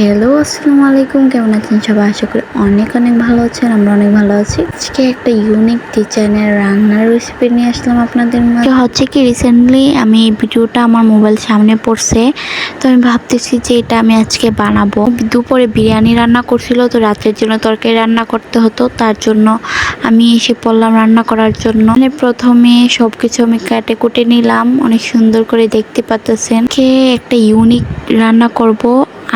Hello, আসসালামু আলাইকুম। কেমন আছেন সবাই? আশা করি অনেক ভালো আছেন। আমরা অনেক ভালো আছি। আজকে একটা ইউনিক ডিজাইনের রান্নার রেসিপি নিয়ে আসলাম আপনাদের মাঝে। হচ্ছে কি, রিসেন্টলি আমি এই ভিডিওটা আমার মোবাইল সামনে পড়ছে, তো আমি ভাবতেছি যে এটা আমি আজকে বানাবো। দুপুরে বিরিয়ানি রান্না করছিল, তো রাতের জন্য তরকারি রান্না করতে হতো, তার জন্য আমি এসে পড়লাম রান্না করার জন্য। মানে প্রথমে সবকিছু আমি কাটে কুটে নিলাম, অনেক সুন্দর করে দেখতে পাচ্ছেন। একটা ইউনিক রান্না করব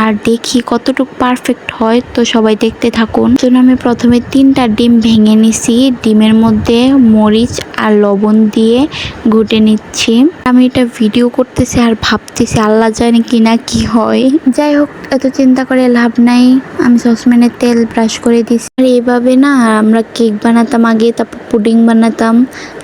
আর দেখি কতটুকু পারফেক্ট হয়, তো সবাই দেখতে থাকুন। জন্য আমি প্রথমে 3টা ডিম ভেঙে নিছি, ডিমের মধ্যে মরিচ আর লবণ দিয়ে ঘুটে নিচ্ছি। আমি এটা ভিডিও করতেছি আর ভাবতেছি আল্লাহ জানে কিনা কি হয়। যাই হোক, এত চিন্তা করে লাভ নাই। আমি সসপ্যানে তেল ব্রাশ করে দিছি। আর এইভাবে না আমরা কেক বানাতাম আগে, তারপর পুডিং বানাতাম।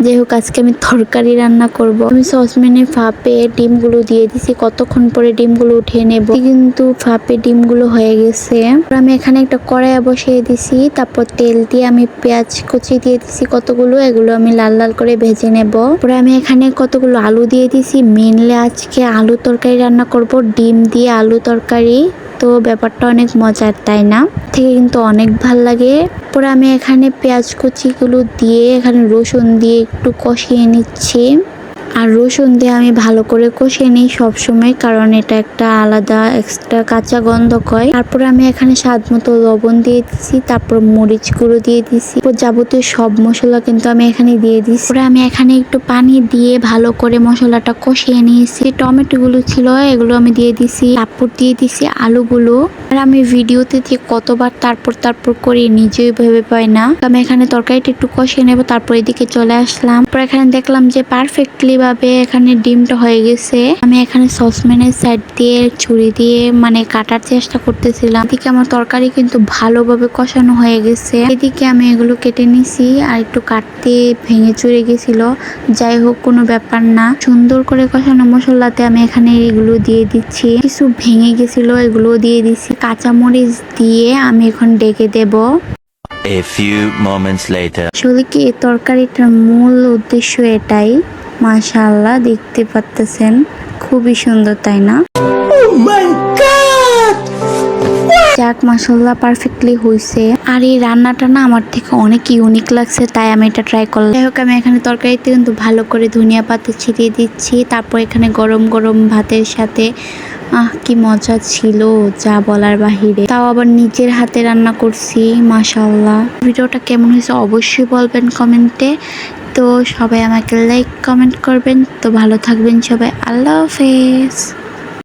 যাই হোক, আজকে আমি তরকারি রান্না করব। আমি সসপ্যানে ফাঁপে ডিমগুলো দিয়ে দিছি, কতক্ষণ পরে ডিমগুলো উঠিয়ে নেব। কিন্তু ফাঁপে ডিমগুলো হয়ে গেছে। আমি এখানে একটা কড়াই বসিয়ে দিছি, তারপর তেল দিয়ে আমি পেঁয়াজ কুচি দিয়ে দিছি কতগুলো, এগুলো আমি লাল লাল করে ভেজে নেব। পরে আমি এখানে কতগুলো আলু দিয়ে দিছি। মেনলি আজকে আলু তরকারি রান্না করব, ডিম দিয়ে আলু তরকারি। তো ব্যাপারটা অনেক মজার, তাই না? থেকে কিন্তু অনেক ভাল লাগে। পরে আমি এখানে পেঁয়াজ কুচিগুলো দিয়ে এখানে রসুন দিয়ে একটু কষিয়ে নিচ্ছি। আর রসুন দিয়ে আমি ভালো করে কষিয়ে নিই সবসময়, কারণ এটা একটা আলাদা এক্সট্রা কাঁচা গন্ধ হয়। তারপরে আমি এখানে স্বাদ মতো লবণ দিয়ে দিছি, তারপর মরিচ গুঁড়ো দিয়ে দিছি, যাবতীয় সব মশলা কিন্তু আমি এখানে দিয়ে দিছি। পরে আমি এখানে একটু পানি দিয়ে ভালো করে মশলাটা কষিয়ে নিয়েছি। টমেটো গুলো ছিল এগুলো আমি দিয়ে দিছি, তারপর দিয়ে দিছি আলুগুলো। আর আমি ভিডিওতে যে কতবার তারপর করে নিজেই ভেবে পাই না। আমি এখানে তরকারিটা একটু কষিয়ে নেব, তারপর এদিকে চলে আসলাম। পরে এখানে দেখলাম যে পারফেক্টলি ভাবে এখানে ডিমটা হয়ে গেছে। আমি এখানে সসপ্যানের সাইড দিয়ে ছুরি দিয়ে মানে কাটার চেষ্টা করতেছিলাম। এদিকে আমার তরকারি কিন্তু ভালোভাবে কষানো হয়ে গেছে। এদিকে আমি এগুলো কেটে নিছি, আর একটু কাটতে ভেঙে চুরে গেছিল। যাই হোক, কোনো ব্যাপার না। সুন্দর করে কষানো মশলাতে আমি এখানে এগুলো দিয়ে দিচ্ছি। কিছু ভেঙে গেছিল, এগুলো দিয়ে দিচ্ছি। কাঁচামরিচ দিয়ে আমি এখন ডেকে দেব। A few moments later. আসলে কি, এই তরকারিটার মূল উদ্দেশ্য এটাই। মাশাআল্লাহ, দেখতে পাচ্ছেন খুবই সুন্দর, তাই না? যাক, মাশাআল্লাহ পারফেক্টলি হয়েছে। আর এই রান্নাটা না আমার থেকে অনেক ইউনিক লাগছে, তাই আমি এটা ট্রাই করলাম। যাই হোক, আমি এখানে তরকারিতে কিন্তু ভালো করে ধনিয়া পাতা ছিটিয়ে দিচ্ছি। তারপর এখানে গরম গরম ভাতের সাথে কি মজা ছিল, যা বলার বাহিরে। তাও আবার নিজের হাতে রান্না করছি। মাশাআল্লাহ। ভিডিওটা কেমন হয়েছে অবশ্যই বলবেন কমেন্টে। তো সবাই আমাকে লাইক কমেন্ট করবেন। তো ভালো থাকবেন সবাই। আল্লাহ হাফেজ।